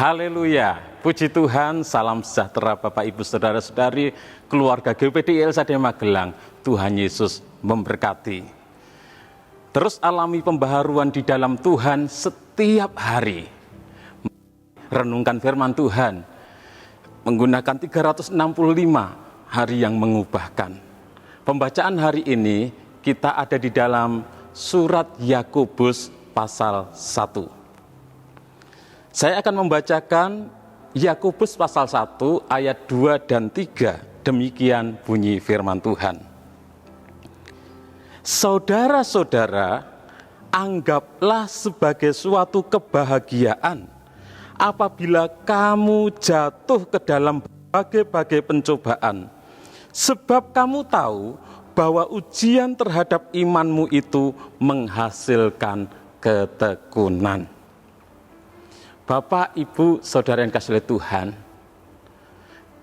Haleluya, puji Tuhan, salam sejahtera Bapak Ibu Saudara-saudari, keluarga GPD LSD Magelang, Tuhan Yesus memberkati. Terus alami pembaharuan di dalam Tuhan setiap hari. Renungkan firman Tuhan, menggunakan 365 hari yang mengubahkan. Pembacaan hari ini kita ada di dalam surat Yakobus pasal 1. Saya akan membacakan Yakobus pasal 1 ayat 2 dan 3. Demikian bunyi firman Tuhan. Saudara-saudara, anggaplah sebagai suatu kebahagiaan apabila kamu jatuh ke dalam berbagai-bagai pencobaan. Sebab kamu tahu bahwa ujian terhadap imanmu itu menghasilkan ketekunan. Bapak, Ibu, Saudara yang kasih oleh Tuhan,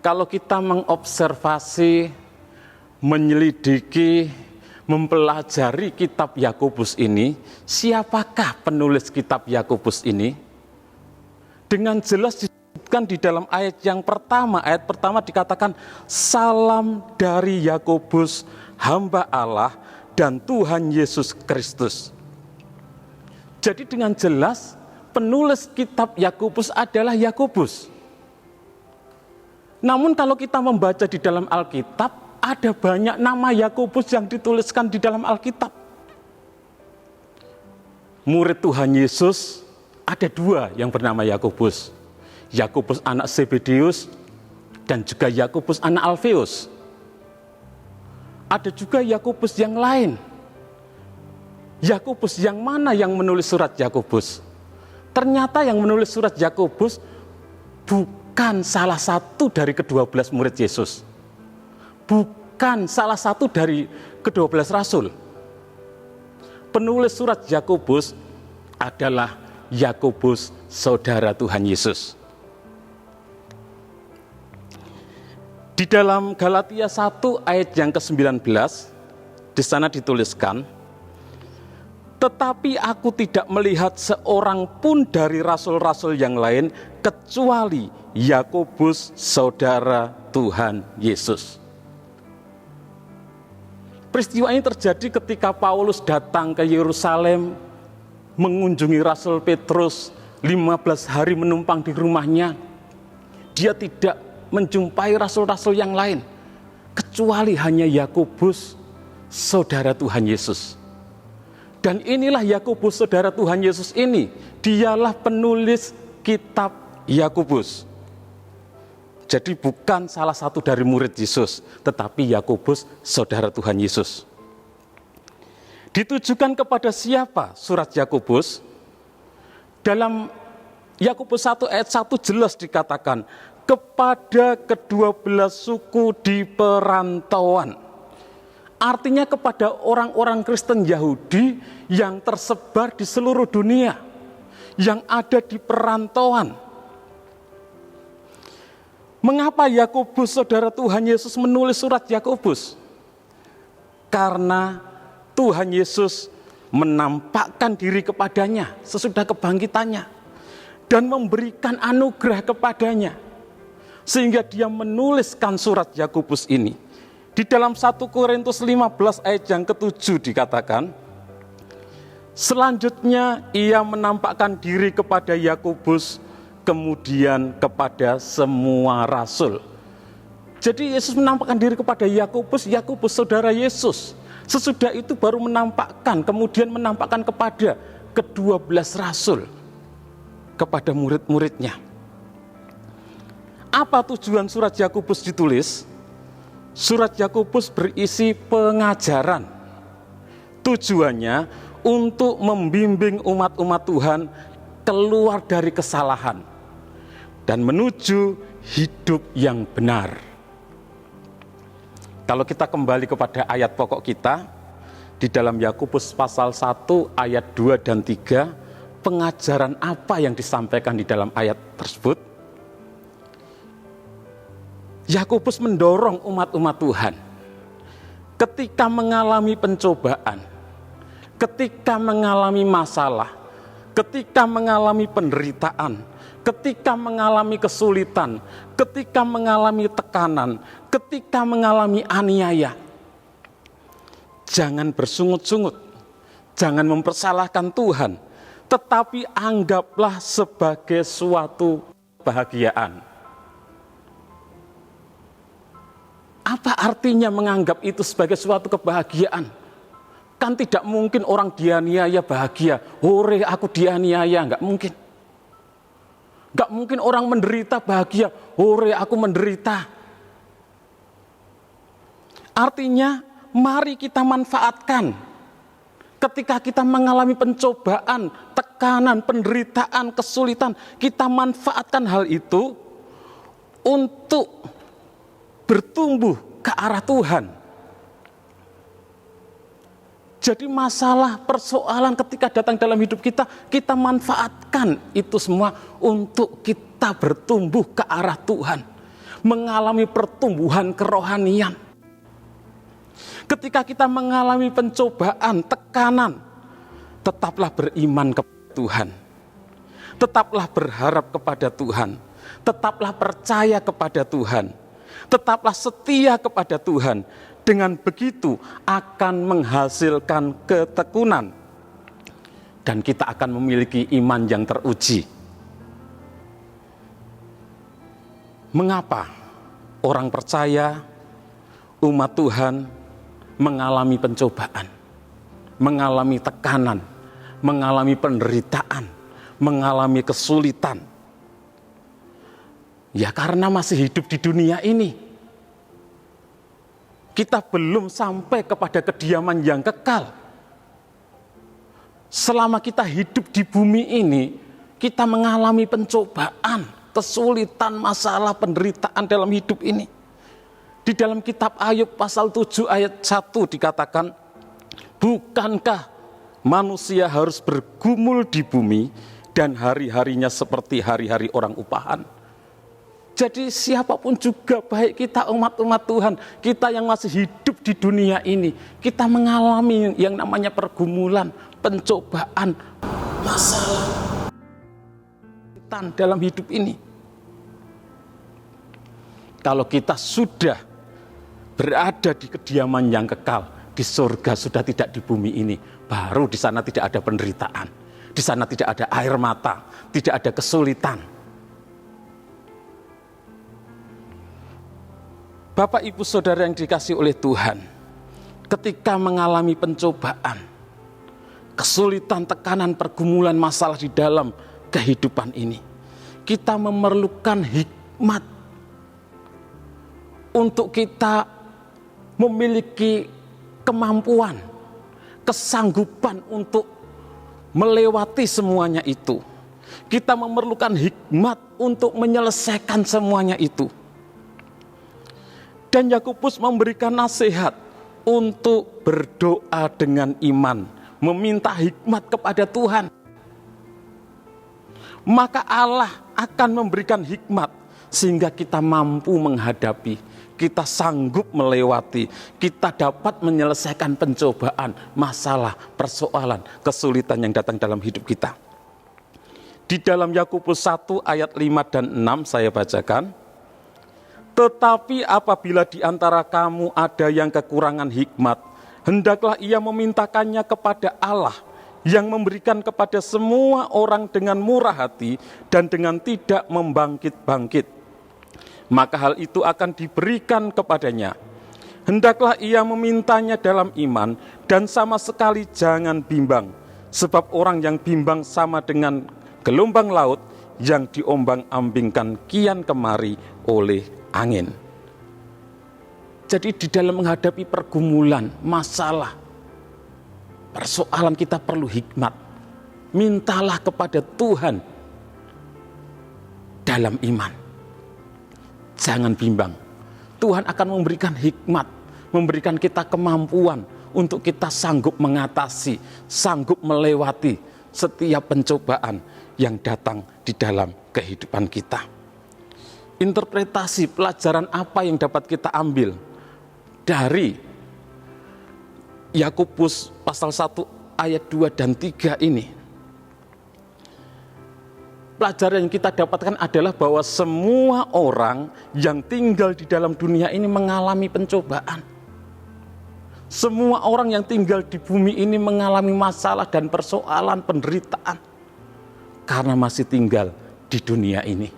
kalau kita mengobservasi, menyelidiki, mempelajari kitab Yakobus ini, siapakah penulis kitab Yakobus ini? Dengan jelas disebutkan di dalam ayat pertama dikatakan, salam dari Yakobus, hamba Allah dan Tuhan Yesus Kristus. Jadi dengan jelas, penulis kitab Yakobus adalah Yakobus. Namun kalau kita membaca di dalam Alkitab, ada banyak nama Yakobus yang dituliskan di dalam Alkitab. Murid Tuhan Yesus ada 2 yang bernama Yakobus. Yakobus anak Zebedeus dan juga Yakobus anak Alfeus. Ada juga Yakobus yang lain. Yakobus yang mana yang menulis surat Yakobus? Ternyata yang menulis surat Yakobus bukan salah satu dari ke-12 murid Yesus. Bukan salah satu dari ke-12 rasul. Penulis surat Yakobus adalah Yakobus, saudara Tuhan Yesus. Di dalam Galatia 1 ayat yang ke-19, di sana dituliskan, tetapi aku tidak melihat seorang pun dari rasul-rasul yang lain kecuali Yakobus, saudara Tuhan Yesus. Peristiwa ini terjadi ketika Paulus datang ke Yerusalem, mengunjungi Rasul Petrus, 15 hari menumpang di rumahnya. Dia tidak menjumpai rasul-rasul yang lain, kecuali hanya Yakobus, saudara Tuhan Yesus. Dan inilah Yakobus, saudara Tuhan Yesus ini, dialah penulis kitab Yakobus. Jadi bukan salah satu dari murid Yesus, tetapi Yakobus, saudara Tuhan Yesus. Ditujukan kepada siapa surat Yakobus? Dalam Yakobus 1 ayat 1 jelas dikatakan, kepada ke-12 suku di perantauan. Artinya kepada orang-orang Kristen Yahudi yang tersebar di seluruh dunia, yang ada di perantauan. Mengapa Yakobus, saudara Tuhan Yesus, menulis surat Yakobus? Karena Tuhan Yesus menampakkan diri kepadanya sesudah kebangkitannya dan memberikan anugerah kepadanya, sehingga dia menuliskan surat Yakobus ini. Di dalam 1 Korintus 15 ayat yang ke-7 dikatakan, selanjutnya ia menampakkan diri kepada Yakobus, kemudian kepada semua rasul. Jadi Yesus menampakkan diri kepada Yakobus, Yakobus saudara Yesus. Sesudah itu baru kemudian menampakkan kepada ke-12 rasul, kepada murid-muridnya. Apa tujuan surat Yakobus ditulis? Surat Yakobus berisi pengajaran. Tujuannya untuk membimbing umat-umat Tuhan keluar dari kesalahan dan menuju hidup yang benar. Kalau kita kembali kepada ayat pokok kita, di dalam Yakobus pasal 1 ayat 2 dan 3, pengajaran apa yang disampaikan di dalam ayat tersebut? Yakobus mendorong umat-umat Tuhan ketika mengalami pencobaan, ketika mengalami masalah, ketika mengalami penderitaan, ketika mengalami kesulitan, ketika mengalami tekanan, ketika mengalami aniaya, jangan bersungut-sungut, jangan mempersalahkan Tuhan, tetapi anggaplah sebagai suatu kebahagiaan. Apa artinya menganggap itu sebagai suatu kebahagiaan? Kan tidak mungkin orang dianiaya bahagia. Hore, aku dianiaya, enggak mungkin. Enggak mungkin orang menderita bahagia. Hore, aku menderita. Artinya, mari kita manfaatkan. Ketika kita mengalami pencobaan, tekanan, penderitaan, kesulitan, kita manfaatkan hal itu untuk bertumbuh ke arah Tuhan. Jadi masalah, persoalan ketika datang dalam hidup kita, kita manfaatkan itu semua untuk kita bertumbuh ke arah Tuhan. Mengalami pertumbuhan kerohanian. Ketika kita mengalami pencobaan, tekanan, tetaplah beriman kepada Tuhan. Tetaplah berharap kepada Tuhan. Tetaplah percaya kepada Tuhan. Tetaplah setia kepada Tuhan. Dengan begitu akan menghasilkan ketekunan. Dan kita akan memiliki iman yang teruji. Mengapa orang percaya, umat Tuhan mengalami pencobaan, mengalami tekanan, mengalami penderitaan, mengalami kesulitan? Ya karena masih hidup di dunia ini. Kita belum sampai kepada kediaman yang kekal. Selama kita hidup di bumi ini, kita mengalami pencobaan, kesulitan, masalah, penderitaan dalam hidup ini. Di dalam kitab Ayub pasal 7 ayat 1 dikatakan, bukankah manusia harus bergumul di bumi dan hari-harinya seperti hari-hari orang upahan? Jadi siapapun juga, baik kita umat-umat Tuhan, kita yang masih hidup di dunia ini, kita mengalami yang namanya pergumulan, pencobaan, masalah dalam hidup ini. Kalau kita sudah berada di kediaman yang kekal, di surga, sudah tidak di bumi ini, baru di sana tidak ada penderitaan, di sana tidak ada air mata, tidak ada kesulitan. Bapak, Ibu, Saudara yang dikasihi oleh Tuhan, ketika mengalami pencobaan, kesulitan, tekanan, pergumulan, masalah di dalam kehidupan ini, kita memerlukan hikmat untuk kita memiliki kemampuan, kesanggupan untuk melewati semuanya itu. Kita memerlukan hikmat untuk menyelesaikan semuanya itu. Dan Yakobus memberikan nasihat untuk berdoa dengan iman, meminta hikmat kepada Tuhan. Maka Allah akan memberikan hikmat sehingga kita mampu menghadapi, kita sanggup melewati, kita dapat menyelesaikan pencobaan, masalah, persoalan, kesulitan yang datang dalam hidup kita. Di dalam Yakobus 1 ayat 5 dan 6 saya bacakan. Tetapi apabila di antara kamu ada yang kekurangan hikmat, hendaklah ia memintakannya kepada Allah yang memberikan kepada semua orang dengan murah hati dan dengan tidak membangkit-bangkit. Maka hal itu akan diberikan kepadanya. Hendaklah ia memintanya dalam iman dan sama sekali jangan bimbang. Sebab orang yang bimbang sama dengan gelombang laut yang diombang-ambingkan kian kemari oleh angin. Jadi di dalam menghadapi pergumulan, masalah, persoalan, kita perlu hikmat. Mintalah kepada Tuhan dalam iman. Jangan bimbang. Tuhan akan memberikan hikmat, memberikan kita kemampuan untuk kita sanggup mengatasi, sanggup melewati setiap pencobaan yang datang di dalam kehidupan kita. Interpretasi pelajaran apa yang dapat kita ambil dari Yakobus pasal 1 ayat 2 dan 3 ini? pelajaran yang kita dapatkan adalah bahwa semua orang yang tinggal di dalam dunia ini mengalami pencobaan. Semua orang yang tinggal di bumi ini mengalami masalah dan persoalan, penderitaan, karena masih tinggal di dunia ini.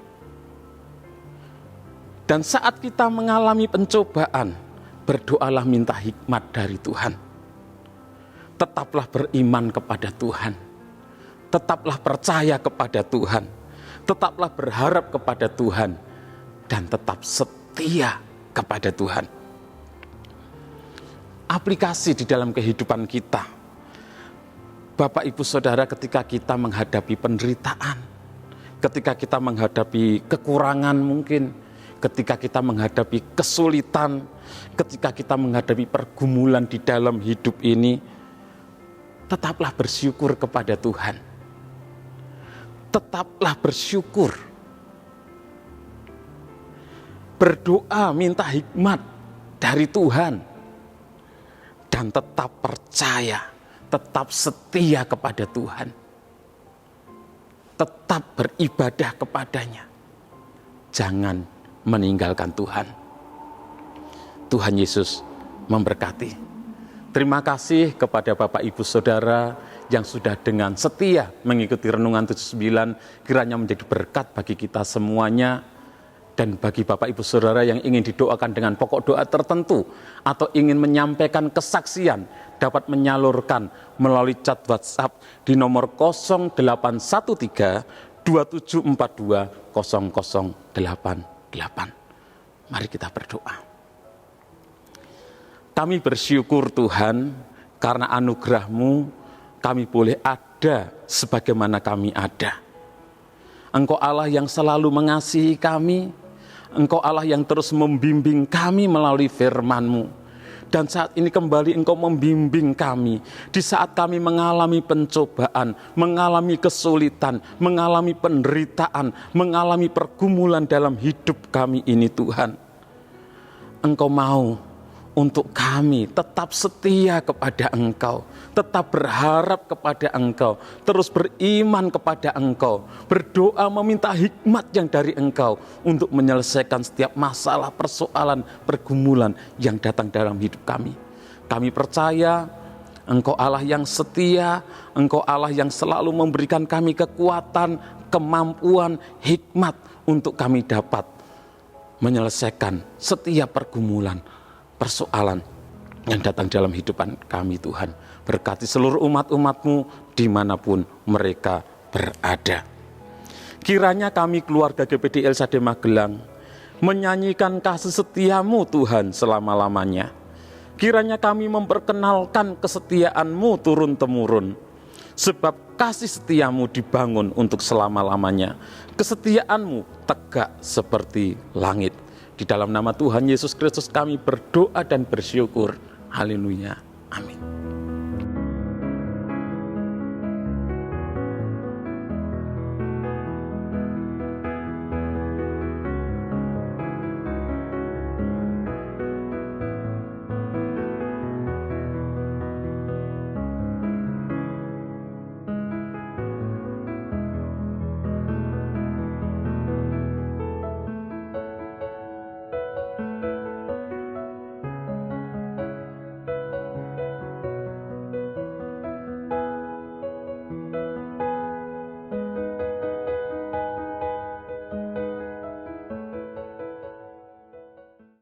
Dan saat kita mengalami pencobaan, berdoalah minta hikmat dari Tuhan. Tetaplah beriman kepada Tuhan. Tetaplah percaya kepada Tuhan, tetaplah berharap kepada Tuhan, dan tetap setia kepada Tuhan. Aplikasi di dalam kehidupan kita, Bapak Ibu Saudara, ketika kita menghadapi penderitaan, ketika kita menghadapi kekurangan mungkin, ketika kita menghadapi kesulitan, ketika kita menghadapi pergumulan di dalam hidup ini, tetaplah bersyukur kepada Tuhan. Tetaplah bersyukur. Berdoa minta hikmat dari Tuhan. Dan tetap percaya, tetap setia kepada Tuhan. Tetap beribadah kepadanya. Jangan meninggalkan Tuhan. Tuhan Yesus memberkati. Terima kasih kepada Bapak Ibu Saudara yang sudah dengan setia mengikuti Renungan 79, kiranya menjadi berkat bagi kita semuanya. Dan bagi Bapak Ibu Saudara yang ingin didoakan dengan pokok doa tertentu atau ingin menyampaikan kesaksian, dapat menyalurkan melalui chat WhatsApp di nomor 0813 2742 0088. Mari kita berdoa. Kami bersyukur Tuhan, karena anugerah-Mu kami boleh ada sebagaimana kami ada. Engkau Allah yang selalu mengasihi kami, Engkau Allah yang terus membimbing kami melalui firman-Mu. Dan saat ini kembali Engkau membimbing kami di saat kami mengalami pencobaan, mengalami kesulitan, mengalami penderitaan, mengalami pergumulan dalam hidup kami ini Tuhan. Engkau mau untuk kami tetap setia kepada Engkau, tetap berharap kepada Engkau, terus beriman kepada Engkau, berdoa meminta hikmat yang dari Engkau untuk menyelesaikan setiap masalah, persoalan, pergumulan yang datang dalam hidup kami. Kami percaya Engkau Allah yang setia, Engkau Allah yang selalu memberikan kami kekuatan, kemampuan, hikmat untuk kami dapat menyelesaikan setiap pergumulan, persoalan yang datang dalam hidupan kami Tuhan. Berkati seluruh umat-umat-Mu dimanapun mereka berada. Kiranya kami keluarga GPD LSAD Magelang menyanyikan kasih setia-Mu Tuhan selama-lamanya. Kiranya kami memperkenalkan kesetiaan-Mu turun-temurun. Sebab kasih setia-Mu dibangun untuk selama-lamanya. Kesetiaan-Mu tegak seperti langit. Di dalam nama Tuhan Yesus Kristus kami berdoa dan bersyukur. Haleluya. Amin.